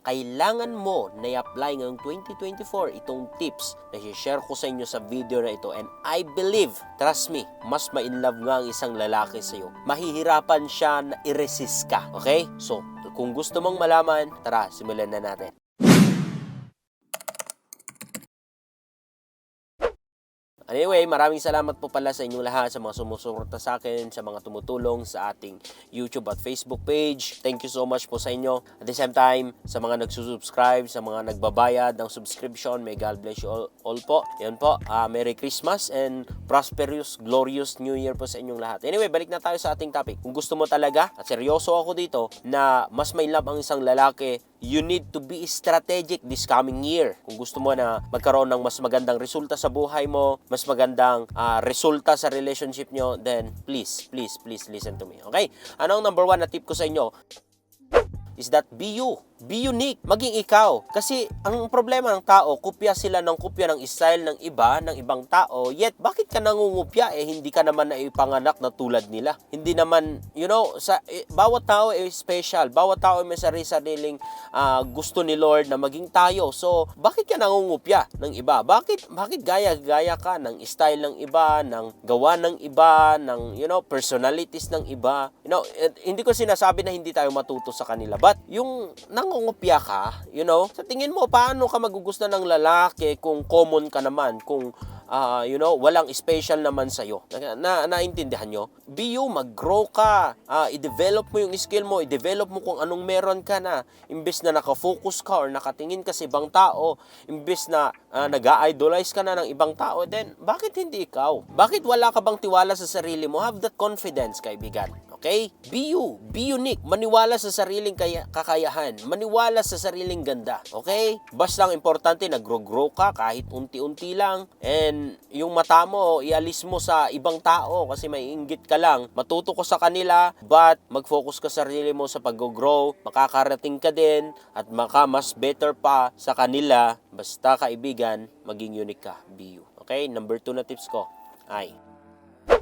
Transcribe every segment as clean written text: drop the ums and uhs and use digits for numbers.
kailangan mo na i-apply ngayong 2024 itong tips na i-share ko sa inyo sa video na ito. And I believe, trust me, mas ma-inlove nga ang isang lalaki sa'yo. Mahihirapan siya na i-resist ka. Okay? So, kung gusto mong malaman, tara, simulan na natin. Anyway, maraming salamat po pala sa inyong lahat, sa mga sumusuporta sa akin, sa mga tumutulong sa ating YouTube at Facebook page. Thank you so much po sa inyo. At the same time, sa mga nagsusubscribe, sa mga nagbabayad ng subscription, may God bless you all po. Yan po, Merry Christmas and prosperous, glorious New Year po sa inyong lahat. Anyway, balik na tayo sa ating topic. Kung gusto mo talaga, at seryoso ako dito, na mas may love ang isang lalaki, you need to be strategic this coming year. Kung gusto mo na magkaroon ng mas magandang resulta sa buhay mo, mas magandang resulta sa relationship nyo, then please listen to me. Okay? Ano ang number 1 na tip ko sa inyo? Is that be you. Be unique. Maging ikaw. Kasi ang problema ng tao, kopya sila ng kopya ng style ng iba, ng ibang tao. Yet, bakit ka nangungupya? Hindi ka naman naipanganak na tulad nila. Hindi naman, bawat tao ay special. Bawat tao may sarili-sariling gusto ni Lord na maging tayo. So, bakit ka nangungupya ng iba? Bakit gaya-gaya ka ng style ng iba, ng gawa ng iba, ng, personalities ng iba? Hindi ko sinasabi na hindi tayo matuto sa kanila. But, yung nangungupya ka, sa tingin mo, paano ka magugustuhan ng lalaki kung common ka naman, kung, walang special naman sa'yo? Naintindihan nyo? Be you, mag-grow ka, i-develop mo yung skill mo, i-develop mo kung anong meron ka na, imbes na nakafocus ka or nakatingin ka sa ibang tao, imbes na nag-idolize ka na ng ibang tao, then, bakit hindi ikaw? Bakit wala ka bang tiwala sa sarili mo? Have that confidence, kaibigan. Okay? Be you. Be unique. Maniwala sa sariling kakayahan. Maniwala sa sariling ganda. Okay? Basta ang importante, nag-grow ka kahit unti-unti lang. And yung mata mo, ialis mo sa ibang tao kasi may inggit ka lang. Matuto ko sa kanila, but mag-focus ka sa sarili mo sa pag-grow. Makakarating ka din at mas better pa sa kanila. Basta kaibigan, maging unique ka. Be you. Okay? Number 2 na tips ko ay,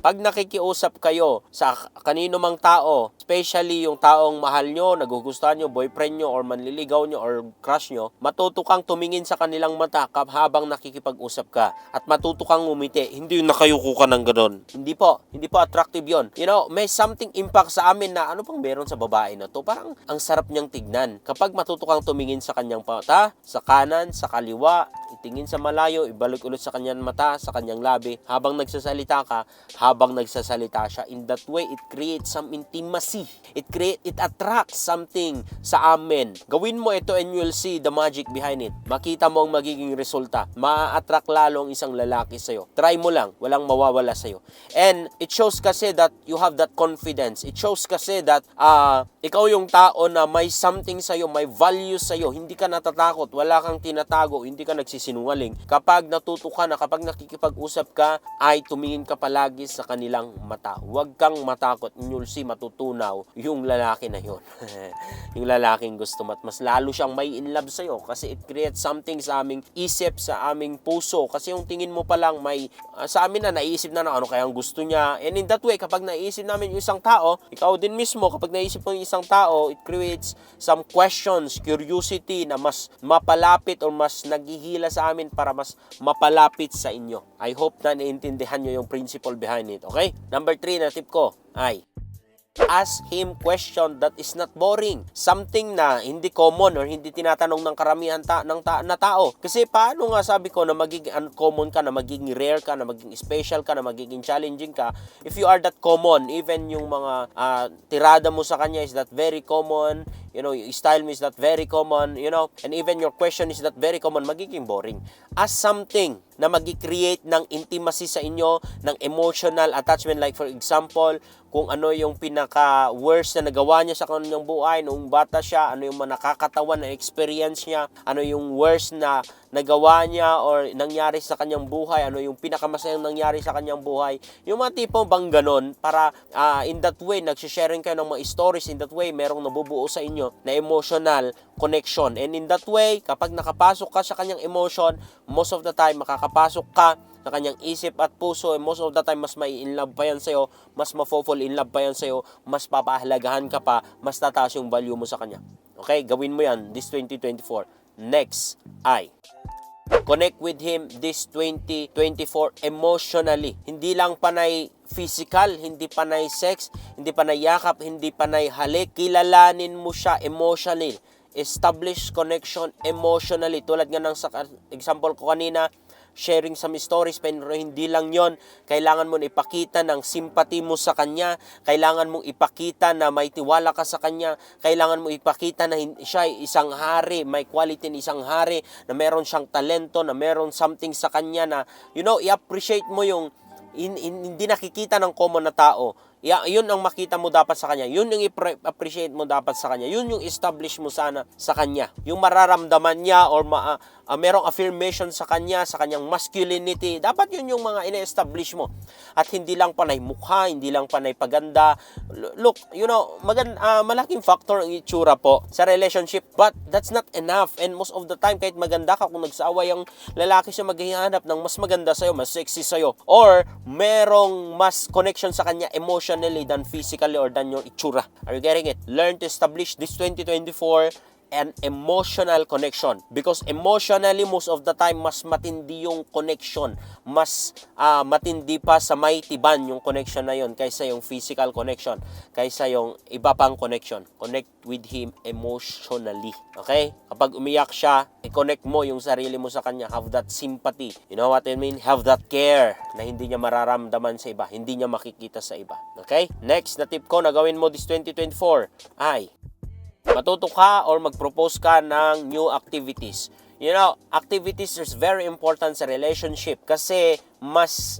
pag nakikiusap kayo sa kanino mang tao, especially yung taong mahal nyo, nagugustuhan nyo, boyfriend nyo, or manliligaw nyo, or crush nyo, matuto kang tumingin sa kanilang mata habang nakikipag-usap ka. At matuto kang ngumiti. Hindi yung nakayuko ka ng ganon. Hindi po attractive yon. May something impact sa amin na ano pang meron sa babae na to. Parang ang sarap niyang tignan. Kapag matuto kang tumingin sa kanyang mata, sa kanan, sa kaliwa, itingin sa malayo, ibalik ulit sa kanyang mata, sa kanyang labi, habang nagsasalita ka, habang nagsasalita siya. In that way, it creates some intimacy. It attracts something sa amin. Gawin mo ito and you'll see the magic behind it. Makita mo ang magiging resulta. Ma-attract lalo ang isang lalaki sa'yo. Try mo lang. Walang mawawala sa'yo. And it shows kasi that you have that confidence. It shows kasi that ikaw yung tao na may something sa'yo, may value sa'yo. Hindi ka natatakot. Wala kang tinatago. Hindi ka nagsisinungaling. Kapag natuto ka na, kapag nakikipag-usap ka, ay tumingin ka palagi sa kanilang mata. Huwag kang matakot. You'll see, matutunaw yung lalaki na yun. Yung lalaking gusto mo. At mas lalo siyang may in love sa'yo kasi it creates something sa aming isip, sa aming puso. Kasi yung tingin mo pa lang may, sa amin na naisip na ano kayang gusto niya. And in that way, kapag naisip namin yung isang tao, ikaw din mismo, kapag naisip mo yung isang tao, it creates some questions, curiosity na mas mapalapit or mas naghihila sa amin para mas mapalapit sa inyo. I hope na naiintindihan nyo yung principle behind it. Okay? Number 3 na tip ko ay, ask him question that is not boring. Something na hindi common or hindi tinatanong ng karamihan na tao. Kasi paano nga sabi ko na magiging uncommon ka, na magiging rare ka, na magiging special ka, na magiging challenging ka, if you are that common, even yung mga tirada mo sa kanya is that very common, yung style mo is that very common, and even your question is that very common, magiging boring. Ask something na mag-create ng intimacy sa inyo, ng emotional attachment. Like for example, kung ano yung pinaka-worst na nagawa niya sa kanyang buhay noong bata siya, ano yung nakakatawan na experience niya, ano yung worst na nagawa niya or nangyari sa kanyang buhay, ano yung pinakamasayang nangyari sa kanyang buhay. Yung mga tipo bang ganon, para in that way, nagsisharing kayo ng mga stories, in that way, merong nabubuo sa inyo na emotional connection. And in that way, kapag nakapasok ka sa kanyang emotion, most of the time, makakapasok ka sa kanyang isip at puso, and most of the time, mas mai-inlove pa yan sa'yo, mas ma-fall in love pa yan sa'yo, mas papahalagahan ka pa, mas tataas yung value mo sa kanya. Okay, gawin mo yan this 2024. Next ay connect with Him this 2024 emotionally. Hindi lang panay physical, hindi panay sex, hindi panay yakap, hindi panay halik. Kilalanin mo siya emotionally. Establish connection emotionally. Tulad nga ng example ko kanina, sharing some stories, pero hindi lang yon. Kailangan mo ipakita ng sympathy mo sa Kanya. Kailangan mong ipakita na may tiwala ka sa Kanya. Kailangan mo ipakita na siya ay isang hari, may quality ni isang hari, na meron siyang talento, na meron something sa Kanya na, i-appreciate mo yung hindi nakikita ng common na tao. Yun ang makita mo dapat sa Kanya. Yun yung i-appreciate mo dapat sa Kanya. Yun yung establish mo sana sa Kanya. Yung mararamdaman niya or merong affirmation sa Kanyang masculinity. Dapat yun yung mga ina-establish mo. At hindi lang panay mukha, hindi lang panay paganda. Look, malaking factor ang itsura po sa relationship. But that's not enough. And most of the time, kahit maganda ka, kung nagsawa yung lalaki siya maghihanap ng mas maganda sa'yo, mas sexy sa'yo, or merong mas connection sa Kanya emotionally than physically or than your itsura. Are you getting it? Learn to establish this 2024 an emotional connection. Because emotionally, most of the time, mas matindi yung connection. Mas matindi pa sa may tiban yung connection na yun kaysa yung physical connection, kaysa yung iba pang connection. Connect with Him emotionally. Okay? Kapag umiyak siya, i-connect mo yung sarili mo sa Kanya. Have that sympathy. You know what I mean? Have that care na hindi niya mararamdaman sa iba. Hindi niya makikita sa iba. Okay? Next na tip ko na gawin mo this 2024 ay matuto ka or mag-propose ka ng new activities. Activities is very important sa relationship kasi mas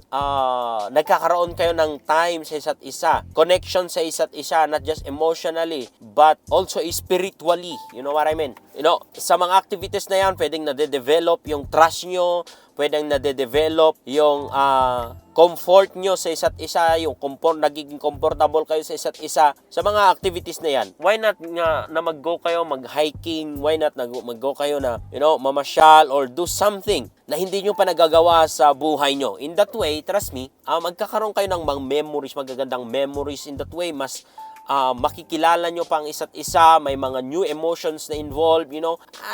nagkakaroon kayo ng time sa isa't isa. Connection sa isa't isa, not just emotionally, but also spiritually. You know what I mean? Sa mga activities na yan, pwedeng nade-develop yung trust nyo, pwedeng nade-develop yung comfort nyo sa isa't isa, yung nagiging comfortable kayo sa isa't isa sa mga activities na yan. Why not na mag-go kayo, mag-hiking? Why not mag-go kayo na, mamasyal or do something na hindi nyo pa nagagawa sa buhay nyo? In that way, trust me, magkakaroon kayo ng mga memories, magagandang memories. In that way, mas makikilala nyo pang isa't isa, may mga new emotions na involved,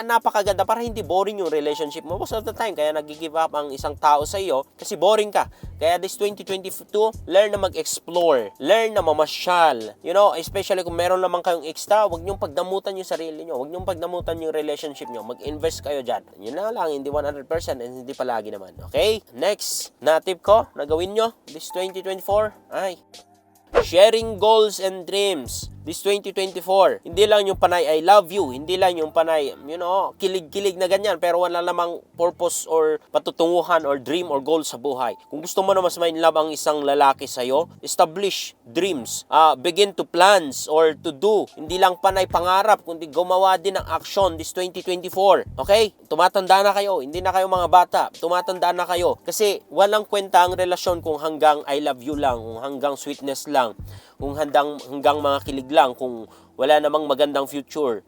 napakaganda para hindi boring yung relationship mo. Most of the time, kaya nag-give up ang isang tao sa iyo kasi boring ka. Kaya this 2022, learn na mag-explore, learn na mamasyal. Especially kung meron naman kayong extra, huwag nyong pagdamutan yung sarili nyo, huwag nyong pagdamutan yung relationship nyo, mag-invest kayo dyan. Yun na lang, hindi 100% and hindi palagi naman. Okay? Next na tip ko na gawin nyo this 2024 ay sharing goals and dreams this 2024. Hindi lang yung panay I love you, hindi lang yung panay, kilig-kilig na ganyan, pero wala namang purpose or patutunguhan or dream or goal sa buhay. Kung gusto mo na mas may love ang isang lalaki sa'yo, establish dreams. Begin to plans or to do. Hindi lang panay pangarap, kundi gumawa din ng action this 2024. Okay? Tumatanda na kayo, hindi na kayo mga bata. Tumatanda na kayo. Kasi walang kwenta ang relasyon kung hanggang I love you lang, kung hanggang sweetness lang, kung hanggang mga kilig lang, kung wala namang magandang future.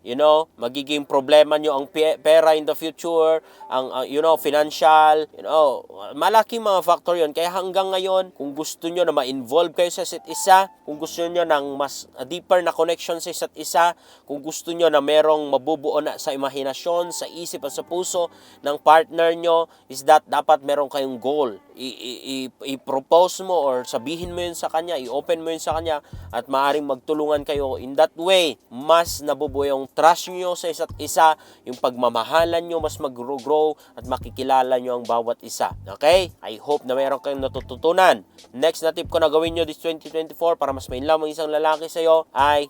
Magiging problema nyo ang pera in the future, ang financial, malaking mga factor yon. Kaya hanggang ngayon, kung gusto nyo na ma-involve kayo sa isa't isa, kung gusto nyo ng mas deeper na connection sa isa't isa, kung gusto nyo na merong mabubuo na sa imahinasyon, sa isip at sa puso ng partner nyo, is that dapat meron kayong goal. I-propose mo or sabihin mo yun sa kanya, i-open mo yun sa kanya, at maaaring magtulungan kayo. In that way, mas nabubuo yung trust nyo sa isa't isa, yung pagmamahalan nyo mas mag-grow at makikilala nyo ang bawat isa. Okay? I hope na meron kayong natututunan. Next na tip ko na gawin nyo this 2024 para mas may love ang isang lalaki sa'yo ay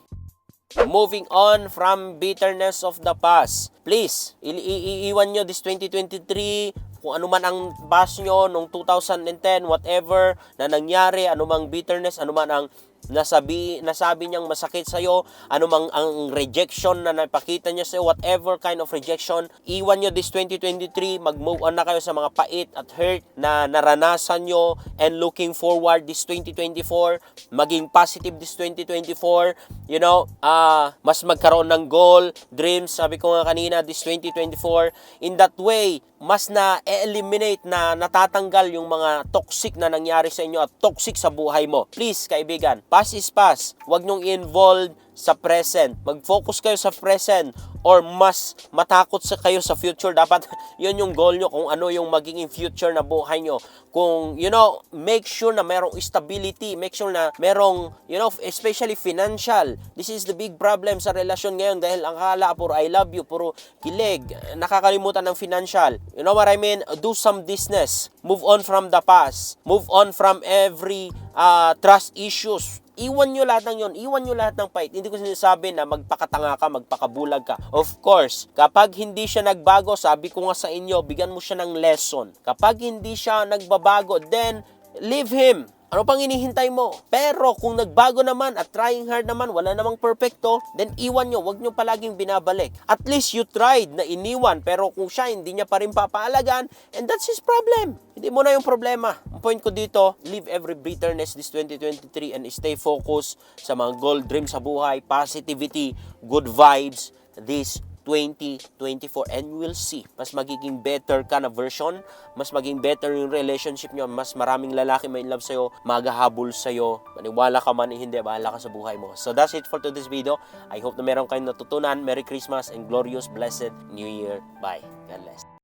moving on from bitterness of the past. Please, iiwan nyo this 2023 kung ano man ang past nyo nung 2010, whatever na nangyari, anumang bitterness, anuman ang nasabi niyang masakit sa'yo, anumang ang rejection na napakita niya sa'yo, whatever kind of rejection, iwan nyo this 2023, mag-move on na kayo sa mga pait at hurt na naranasan nyo, and looking forward this 2024, maging positive this 2024, mas magkaroon ng goal, dreams, sabi ko nga kanina, this 2024, in that way, mas na-eliminate na natatanggal yung mga toxic na nangyari sa inyo at toxic sa buhay mo. Please, kaibigan, Past is past. Huwag nyong i-involve sa present. Mag-focus kayo sa present or mas matakot sa kayo sa future. Dapat yun yung goal nyo kung ano yung magiging future na buhay nyo. Kung, make sure na merong stability. Make sure na merong, especially financial. This is the big problem sa relasyon ngayon dahil ang akala puro I love you, puro kilig. Nakakalimutan ng financial. You know what I mean? Do some business. Move on from the past. Move on from every trust issues. Iwan nyo lahat ng yon. Iwan nyo lahat ng fight. Hindi ko sinasabi na magpakatanga ka, magpakabulag ka. Of course, kapag hindi siya nagbago, sabi ko nga sa inyo, bigyan mo siya ng lesson. Kapag hindi siya nagbabago, then leave him. Ano pang hinihintay mo? Pero kung nagbago naman at trying hard naman, wala namang perfecto, then iwan nyo. Huwag nyo palaging binabalik. At least you tried na iniwan, pero kung siya hindi niya pa rin papaalagaan, and that's his problem. Hindi mo na yung problema. Ang point ko dito, leave every bitterness this 2023 and stay focused sa mga goal, dreams sa buhay, positivity, good vibes this 2024, and you will see, mas magiging better ka na version, mas maging better yung relationship nyo, mas maraming lalaki may love sa'yo, magahabol sa'yo, maniwala ka man, hindi, bahala ka sa buhay mo. So that's it for today's video. I hope na meron kayong natutunan. Merry Christmas and glorious, blessed New Year. Bye. God bless.